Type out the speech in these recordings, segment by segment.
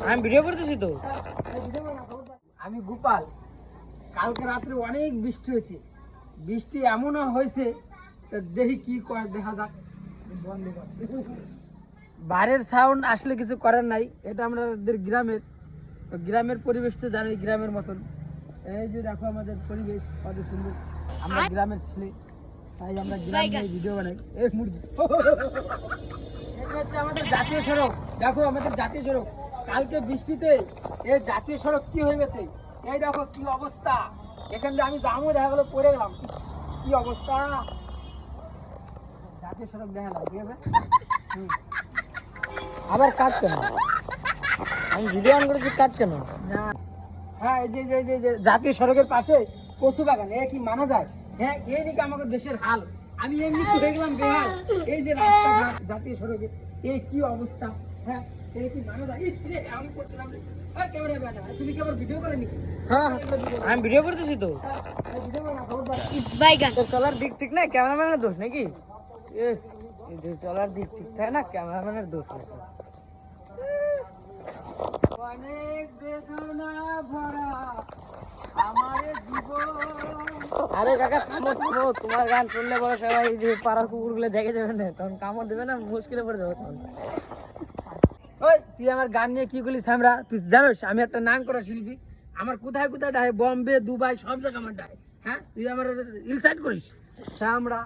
আমি ভিডিও করতেছি তো। আমি গোপাল, কালকে রাত্রে অনেক বৃষ্টি হয়েছে, বৃষ্টি এমনও হয়েছে দেখি কি করে, দেখা যাক। বাইরের সাউন্ড আসলে কিছু করার নাই, এটা আমাদের গ্রামের পরিবেশ তো জানোই, গ্রামের মতন। এই যে দেখো আমাদের পরিবেশ কত সুন্দর, আমরা গ্রামের ছেলে, তাই আমরা গ্রামে ভিডিও বানাই। এই মুরগি, এটা হচ্ছে আমাদের জাতীয় সড়ক। দেখো আমাদের জাতীয় সড়ক, কালকে বৃষ্টিতে এই জাতীয় সড়ক কি হয়ে গেছে, এই দেখো কি অবস্থা। এখান থেকে আমি যাবো, দেখা গেলো পড়ে গেলাম, কি অবস্থা। জাতীয় সড়ক দেখা না, ঠিক আছে। আবার কাট কেন? আমি ভিডিও অন করেছি, কাট কেন? হ্যাঁ, এই যে জাতীয় সড়কের পাশে কচু বাগান, এ কি মানা যায়? হ্যাঁ, এই নাকি আমাদের দেশের হাল। আমি এমনি তো দেখলাম বেহাল। এই যে রাস্তাঘাট জাতীয় সড়কে, এই কি অবস্থা। হ্যাঁ, এই কি মানা যায়? ইস রে, আমি করছিলাম রে। ক্যামেরা বেটা, তুমি কি আবার ভিডিও করে নাকি? হ্যাঁ, আমি ভিডিও করতেছি তো। ভিডিও করে না, খবরদার। চলার দিক ঠিক না, ক্যামেরাম্যানের দোষ নাকি? চলার দিক ঠিক থাকে না, ক্যামেরাম্যানের দোষ নাকি? অনেক বেদনা ভরা আমার জীবন। আরে কাকা থামো থামো, তোমার গান শুনলে পরে সবাই যে পাড়ার কুকুরগুলো জেগে যাবে না, তখন কামড় দেবে না, মুশকিলে পড়ে যাবে তখন। ওই তুই আমার গান নিয়ে কি করলি সামরা? তুই জানোস আমি একটা নাম করা শিল্পী, আমার কোথায় কোথায় ডাহে, বম্বে দুবাই সব জায়গায় আমার ডাহে। হ্যাঁ, তুই আমার ইনসাইট করিস সামরা।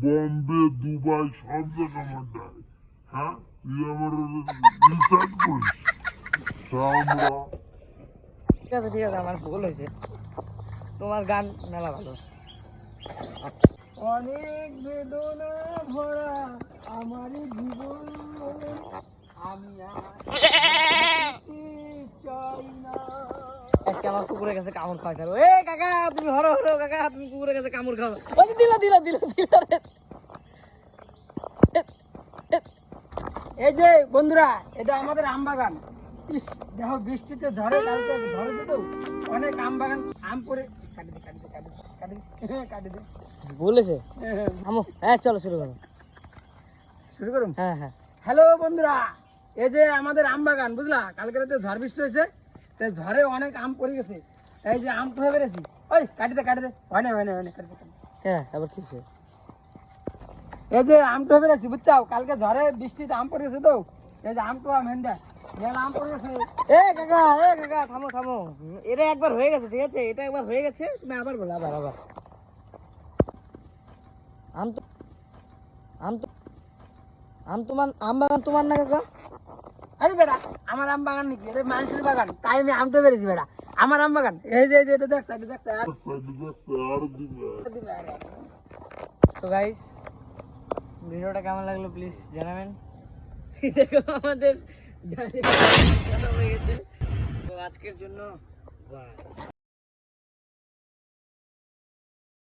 বম্বে দুবাই সব জায়গা আমার ডায়। হ্যাঁ, তুই আমার ইনসাল্ট করিস সামরা। ঠিক আছে ঠিক আছে, আমার ভুল হয়েছে, তোমার গান মেলা ভালো। অনেক বেদনা ভরা আমার জীবন, আমি চাই না। আজকে আমার কুকুরের কাছে কামড় খাওয়া যাবে। এ কাকা তুমি হরো হরো, কাকা তুমি কুকুরের কাছে কামড় খাও। ওই দিলা দিলা দিলা দিলা রে। এই যে বন্ধুরা, এটা আমাদের আম বাগান। ইস, দেখো বৃষ্টিতে ঝড়ে, কালকে ঝড়ে তো অনেক আম বাগান, আম পড়ে। কাটি দে বলেছে। হ্যাঁ চলো শুরু করুন। হ্যাঁ হ্যাঁ, হ্যালো বন্ধুরা, এই যে আমাদের আম বাগান, বুঝলা, কালকে রাতে ঝড় বৃষ্টি হয়েছে, তাই ঝড়ে অনেক আম পড়ে গেছে, এই যে আম হয়ে বেড়েছি। ওই কাটি দে হয় না কাটি দে। হ্যাঁ, আবার কি এই যে আমটো বেড়েছি, বুঝছো, কালকে ঝড়ে বৃষ্টিতে আম পড়ে গেছে তো, এই যে আমটো মেন্দা আম পড়ে গেছে। এ কাকা থামো থামো, এটা একবার হয়ে গেছে, ঠিক আছে, এটা একবার হয়ে গেছে, তুমি আবার বলো, আবার তোমার আম বাগান তোমার না কাকা? আরে বেটা, আমার আম বাগান নাকি, এটা মানুষের বাগান, তাই আমি আমটো বেড়েছি বেটা, আমার আম বাগান। এই যে এটা দেখছ, তো গাইস, ভিডিওটা কেমন লাগলো প্লিজ জানাবেন। দেখো আমাদের তো আজকের জন্য